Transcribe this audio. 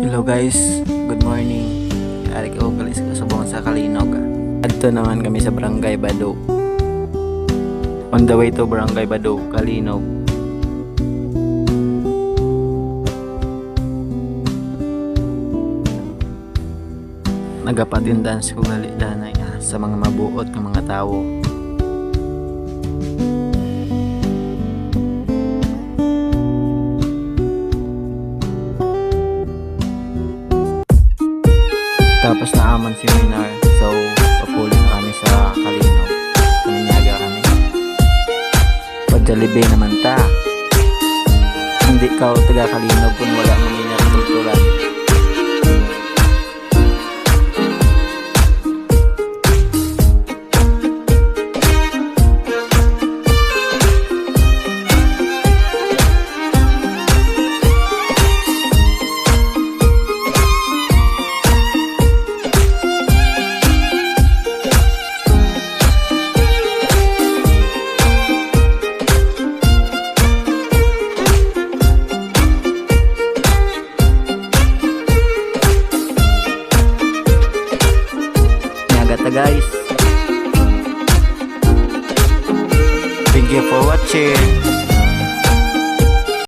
Hello guys, good morning. Ari ko galis ko subong sa Kalinog. Adto naman kami sa Barangay Bado. On the way to Barangay Bado, Kalinog. Nagapatindan ko gali danay sa mga mabuot ng mga tao. Tapos na amon seminar, so papuli na kami sa Kalinog. Nanyaga kami. Pag-Jollibee naman ta. Hindi ka taga Kalinog kung wala mong ginatulturan. Guys, thank you for watching.